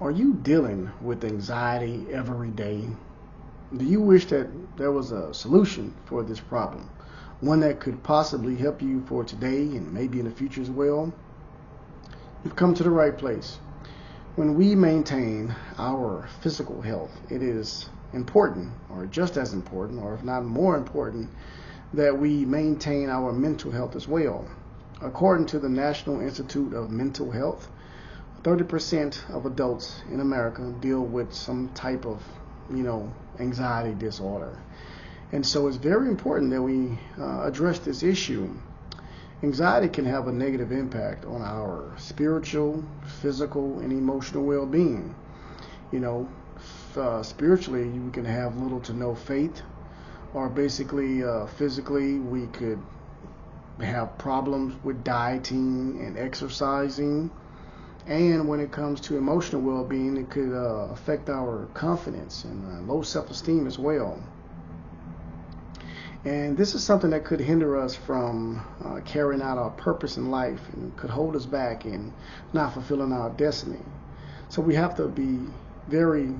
Are you dealing with anxiety every day? Do you wish that there was a solution for this problem? One that could possibly help you for today and maybe in the future as well? You've come to the right place. When we maintain our physical health, it is important, or just as important, or if not more important, that we maintain our mental health as well. According to the National Institute of Mental Health, 30% of adults in America deal with some type of, anxiety disorder. And so it's very important that we address this issue. Anxiety can have a negative impact on our spiritual, physical, and emotional well-being. Spiritually, you can have little to no faith, or basically, physically, we could have problems with dieting and exercising. And when it comes to emotional well-being, it could affect our confidence and low self-esteem as well. And this is something that could hinder us from carrying out our purpose in life and could hold us back in not fulfilling our destiny. So we have to be very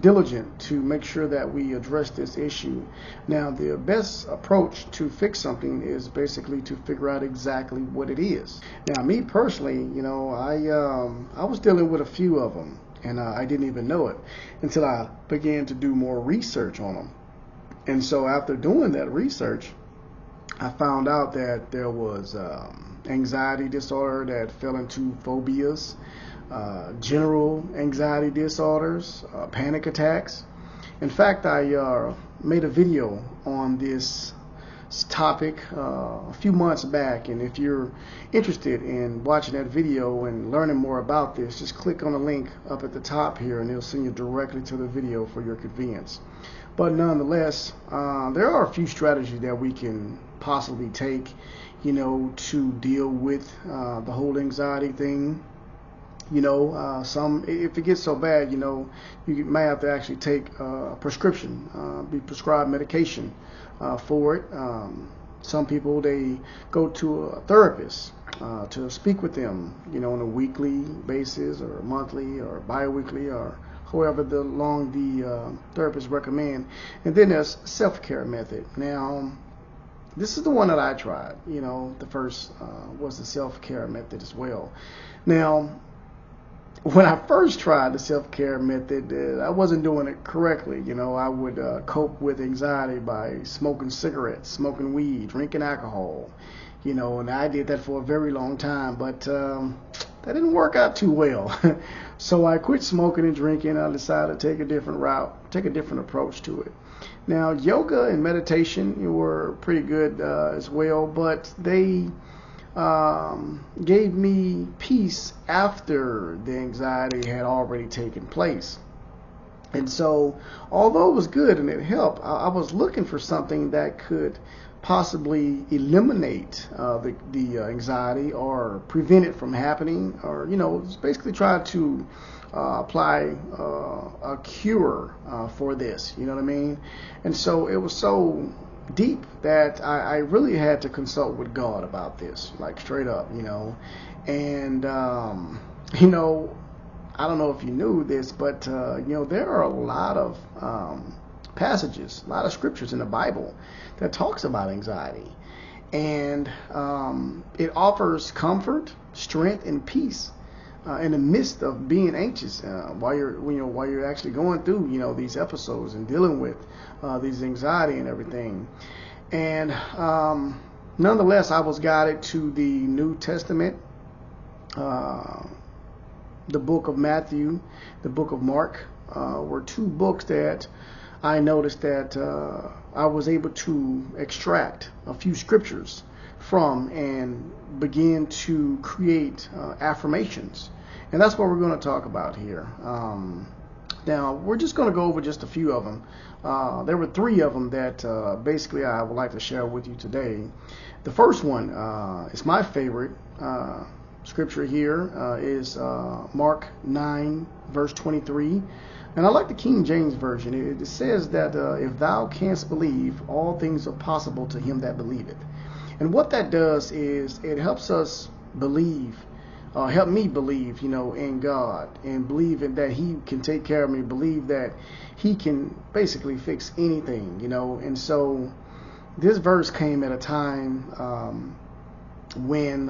diligent to make sure that we address this issue. Now, the best approach to fix something is basically to figure out exactly what it is. Now, me personally, I was dealing with a few of them, and I didn't even know it until I began to do more research on them. And so after doing that research, I found out that there was anxiety disorder that fell into phobias, general anxiety disorders, panic attacks. In fact, I made a video on this topic a few months back, and if you're interested in watching that video and learning more about this, just click on the link up at the top here and it'll send you directly to the video for your convenience. But nonetheless, there are a few strategies that we can possibly take, to deal with the whole anxiety thing. If it gets so bad, you may have to actually take a prescription, be prescribed medication for it. Some people, they go to a therapist to speak with them, on a weekly basis or monthly or bi-weekly or however long the therapist recommend. And then there's self-care method. Now, this is the one that I tried. The first was the self-care method as well. Now, when I first tried the self-care method, I wasn't doing it correctly. I would cope with anxiety by smoking cigarettes, smoking weed, drinking alcohol, and I did that for a very long time, but that didn't work out too well. So I quit smoking and drinking. I decided to take a different route, take a different approach to it. Now, yoga and meditation were pretty good as well, but they gave me peace after the anxiety had already taken place. And so, although it was good and it helped, I was looking for something that could possibly eliminate the anxiety or prevent it from happening, or basically try to apply a cure for this. You know what I mean? And so it was so deep that I really had to consult with God about this, like straight up, and I don't know if you knew this, but there are a lot of passages, a lot of scriptures in the Bible that talks about anxiety, and it offers comfort, strength, and peace in the midst of being anxious while you're actually going through these episodes and dealing with these anxiety and everything. And nonetheless, I was guided to the New Testament, the book of Matthew, the book of Mark, were two books that I noticed that I was able to extract a few scriptures from and begin to create affirmations. And that's what we're going to talk about here. Now, we're just going to go over just a few of them. There were three of them that basically I would like to share with you today. The first one is my favorite scripture here, is Mark 9, verse 23. And I like the King James Version. It says that if thou canst believe, all things are possible to him that believeth. And what that does is it helps us believe help me believe, in God, and believe in that He can take care of me, believe that He can basically fix anything, And so this verse came at a time when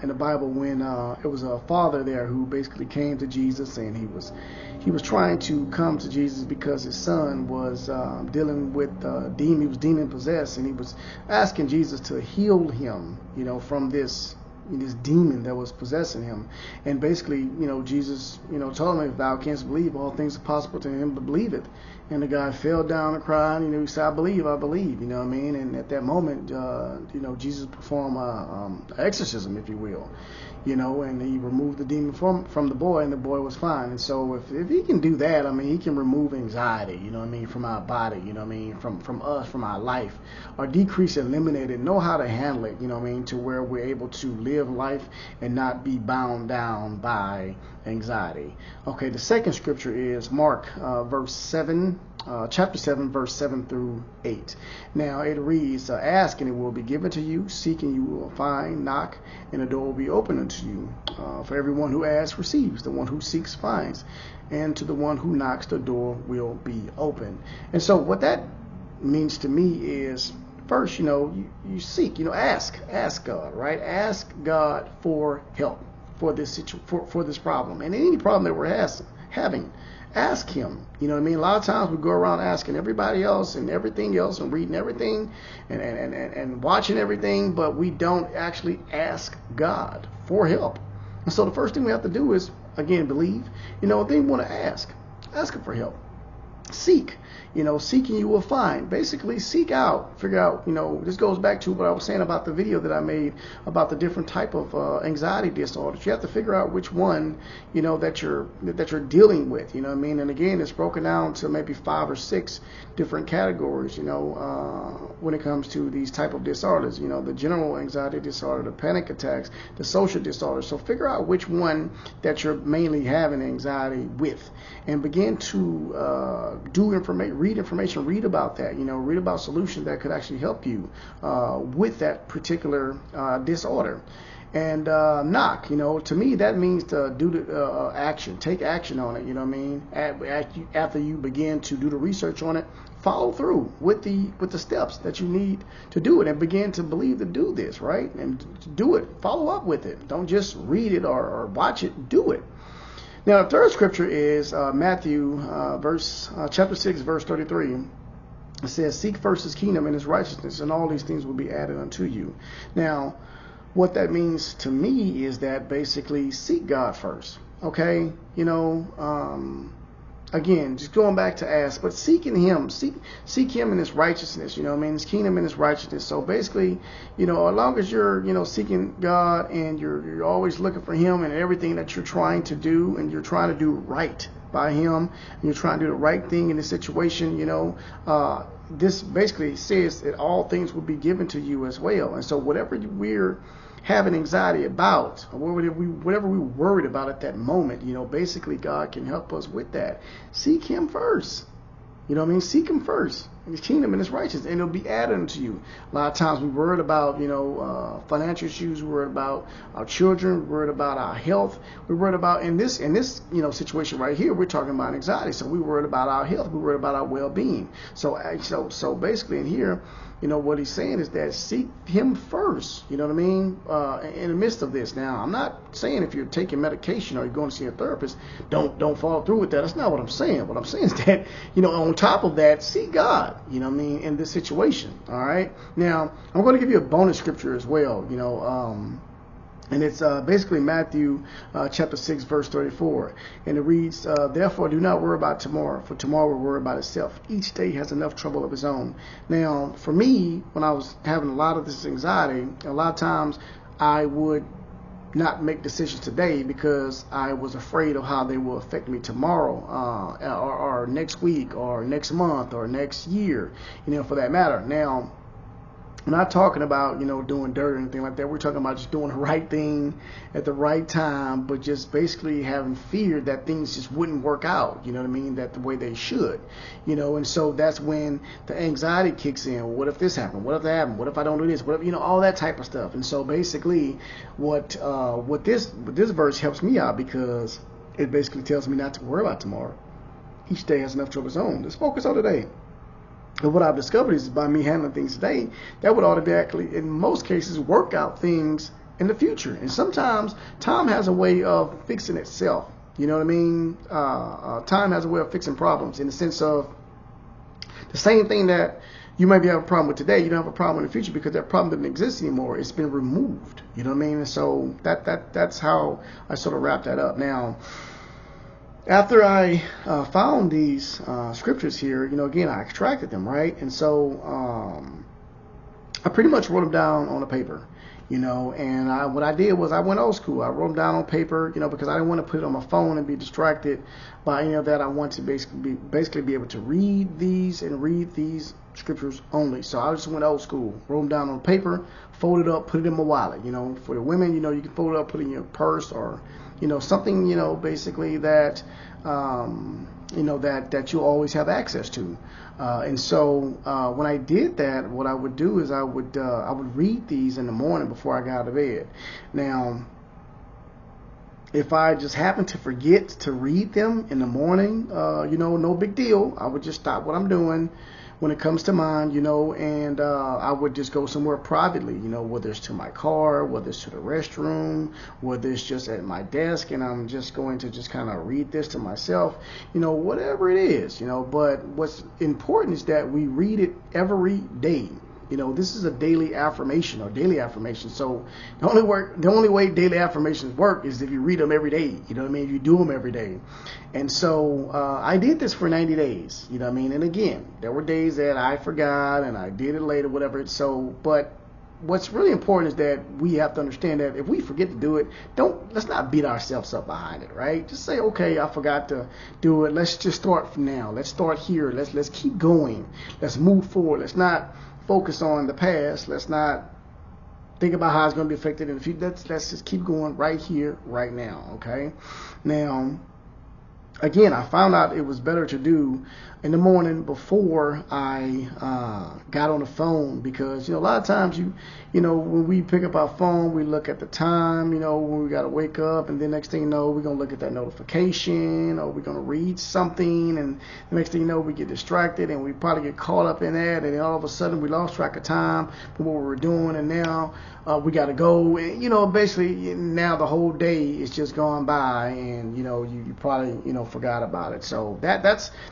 in the Bible, when it was a father there who basically came to Jesus, and he was trying to come to Jesus because his son was dealing with demon. He was demon possessed, and he was asking Jesus to heal him, from this demon that was possessing him. And basically, Jesus, told him, if thou canst believe, all things are possible to him to believe it. And the guy fell down and cried. He said, I believe, you know what I mean? And at that moment, Jesus performed an exorcism, if you will, and he removed the demon from the boy, and the boy was fine. And so if he can do that, he can remove anxiety, from our body, from us, from our life, or decrease, eliminate it, know how to handle it, to where we're able to live life and not be bound down by anxiety. Okay, the second scripture is Mark chapter 7, verse 7 through 8. Now it reads, ask and it will be given to you, seek and you will find, knock and the door will be opened unto you. For everyone who asks receives, the one who seeks finds, and to the one who knocks the door will be open. And so what that means to me is, first, you seek, ask God, right? Ask God for help for this for this problem, and any problem that we're having. Ask Him. A lot of times we go around asking everybody else and everything else, and reading everything and watching everything, but we don't actually ask God for help. And so the first thing we have to do is, again, believe. Then we want to ask Him for help. Seek. Seeking you will find. Basically, seek out, figure out, this goes back to what I was saying about the video that I made about the different type of anxiety disorders. You have to figure out which one, that you're dealing with, And again, it's broken down to maybe 5 or 6 different categories, when it comes to these type of disorders, the general anxiety disorder, the panic attacks, the social disorders. So figure out which one that you're mainly having anxiety with, and begin to read information, read about that, read about solutions that could actually help you with that particular disorder. And knock, to me that means to do the action, take action on it, After you begin to do the research on it, follow through with the steps that you need to do it, and begin to believe to do this, right? And to do it, follow up with it. Don't just read it or watch it, do it. Now, the third scripture is Matthew chapter 6, verse 33. It says, seek first His kingdom and His righteousness, and all these things will be added unto you. Now, what that means to me is that basically seek God first. Okay? Again, just going back to ask, but seeking Him, seek Him in His righteousness, His kingdom and His righteousness. So basically, as long as you're, seeking God, and you're always looking for Him in everything that you're trying to do, and you're trying to do right by Him, and you're trying to do the right thing in the situation, this basically says that all things will be given to you as well. And so whatever we're having anxiety about, or whatever we worried about at that moment, basically God can help us with that. Seek Him first. Seek Him first, and His kingdom and His righteousness, and it'll be added unto you. A lot of times we're worried about, financial issues. We're worried about our children. We're worried about our health. We're worried about, in this, situation right here, we're talking about anxiety. So we're worried about our health. We're worried about our well-being. So basically in here, what he's saying is that seek Him first, in the midst of this. Now, I'm not saying if you're taking medication or you're going to see a therapist, don't follow through with that. That's not what I'm saying. What I'm saying is that, on top of that, seek God, in this situation. All right. Now, I'm going to give you a bonus scripture as well, and it's basically Matthew chapter 6, verse 34. And it reads, therefore do not worry about tomorrow, for tomorrow will worry about itself. Each day has enough trouble of its own. Now, for me, when I was having a lot of this anxiety, a lot of times I would not make decisions today because I was afraid of how they will affect me tomorrow, or next week, or next month, or next year, for that matter. Now, We're not talking about, doing dirt or anything like that. We're talking about just doing the right thing at the right time, but just basically having fear that things just wouldn't work out, you know what I mean, that the way they should, and so that's when the anxiety kicks in. Well, what if this happened? What if that happened? What if I don't do this? What if, all that type of stuff. And so basically what this verse helps me out, because it basically tells me not to worry about tomorrow. Each day has enough trouble of its own. Just focus on today. And what I've discovered is by me handling things today, that would automatically, in most cases, work out things in the future. And sometimes time has a way of fixing itself. You know what I mean? Time has a way of fixing problems, in the sense of the same thing that you might be having a problem with today, you don't have a problem in the future, because that problem doesn't exist anymore. It's been removed. You know what I mean? And so that's how I sort of wrap that up. Now, after I found these scriptures here, again, I extracted them, right? And so I pretty much wrote them down on a paper, and what I did was I went old school. I wrote them down on paper, because I didn't want to put it on my phone and be distracted by any of that. I want to basically be able to read these scriptures only. So I just went old school, wrote them down on paper, folded up, put it in my wallet. For the women, you can fold it up, put it in your purse, or something, basically that, that you always have access to. And so when I did that, what I would do is I would read these in the morning before I got out of bed. Now, if I just happen to forget to read them in the morning, no big deal. I would just stop what I'm doing when it comes to mind, and I would just go somewhere privately, whether it's to my car, whether it's to the restroom, whether it's just at my desk, and I'm just going to just kind of read this to myself, whatever it is, but what's important is that we read it every day. This is a daily affirmation or daily affirmation. So the only way daily affirmations work is if you read them every day. You know what I mean? You do them every day. And so I did this for 90 days. You know what I mean? And again, there were days that I forgot and I did it later, whatever. So, but what's really important is that we have to understand that if we forget to do it, let's not beat ourselves up behind it, right? Just say, okay, I forgot to do it. Let's just start from now. Let's start here. Let's keep going. Let's move forward. Let's not focus on the past. Let's not think about how it's going to be affected in the future. Let's just keep going right here, right now, okay? Now, again, I found out it was better to do in the morning before I got on the phone, because a lot of times when we pick up our phone, we look at the time, when we got to wake up, and then next thing you know, we're going to look at that notification, or we're going to read something, and the next thing you know, we get distracted, and we probably get caught up in that, and then all of a sudden we lost track of time from what we were doing, and now we got to go, and basically now the whole day is just gone by, and you probably forgot about it. So that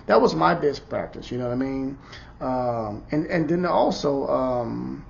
was my best practice, you know what I mean? And then also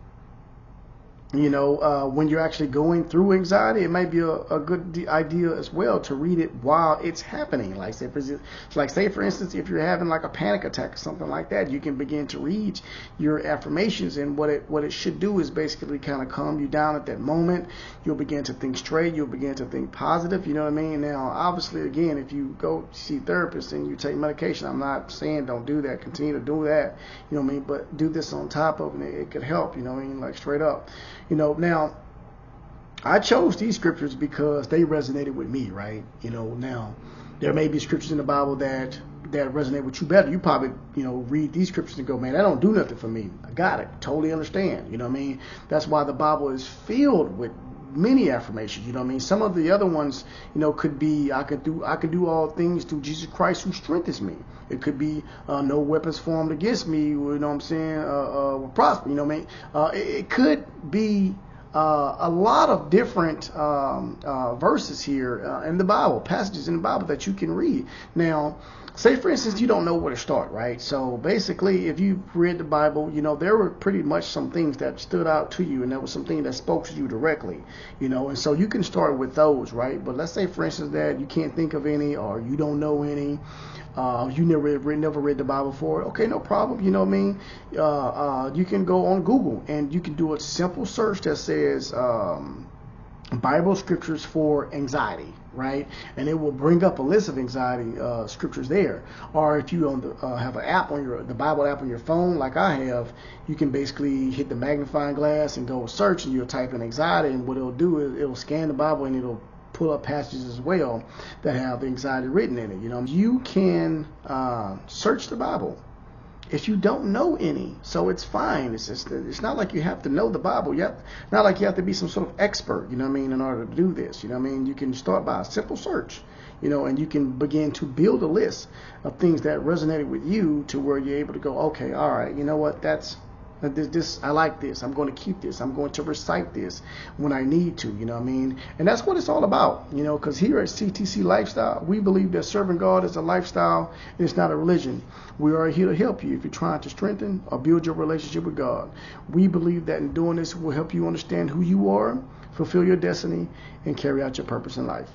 when you're actually going through anxiety, it might be a good idea as well to read it while it's happening. Like say for instance, if you're having like a panic attack or something like that, you can begin to read your affirmations, and what it should do is basically kind of calm you down at that moment. You'll begin to think straight. You'll begin to think positive. You know what I mean? Now, obviously, again, if you go see therapists and you take medication, I'm not saying don't do that. Continue to do that. You know what I mean? But do this on top of it. It could help. You know what I mean? Like straight up. Now, I chose these scriptures because they resonated with me, right? Now, there may be scriptures in the Bible that resonate with you better. You probably, read these scriptures and go, man, that don't do nothing for me. I got it. Totally understand. You know what I mean? That's why the Bible is filled with many affirmations. You know what I mean? Some of the other ones, could be, I could do all things through Jesus Christ who strengthens me. It could be no weapons formed against me, you know what I'm saying, will prosper, you know what I mean? It could be a lot of different verses here in the Bible, passages in the Bible that you can read. Now, say for instance, you don't know where to start, right? So basically, if you read the Bible, there were pretty much some things that stood out to you, and there was some things that spoke to you directly, and so you can start with those, right? But let's say for instance that you can't think of any, or you don't know any, you never read the Bible before. Okay, no problem. You know what I mean? You can go on Google and you can do a simple search that says Bible scriptures for anxiety. right? And it will bring up a list of anxiety scriptures there. Or if you have an app on the Bible app on your phone, like I have, you can basically hit the magnifying glass and go search, and you'll type in anxiety, and what it'll do is it'll scan the Bible and it'll pull up passages as well that have anxiety written in it. You can search the Bible if you don't know any, so it's fine. It's not like you have to know the Bible. Not like you have to be some sort of expert, in order to do this. You can start by a simple search, and you can begin to build a list of things that resonated with you to where you're able to go, okay, all right, you know what, this I like this. I'm going to keep this. I'm going to recite this when I need to, And that's what it's all about, because here at CTC Lifestyle, we believe that serving God is a lifestyle. It's not a religion. We are here to help you if you're trying to strengthen or build your relationship with God. We believe that in doing this will help you understand who you are, fulfill your destiny, and carry out your purpose in life.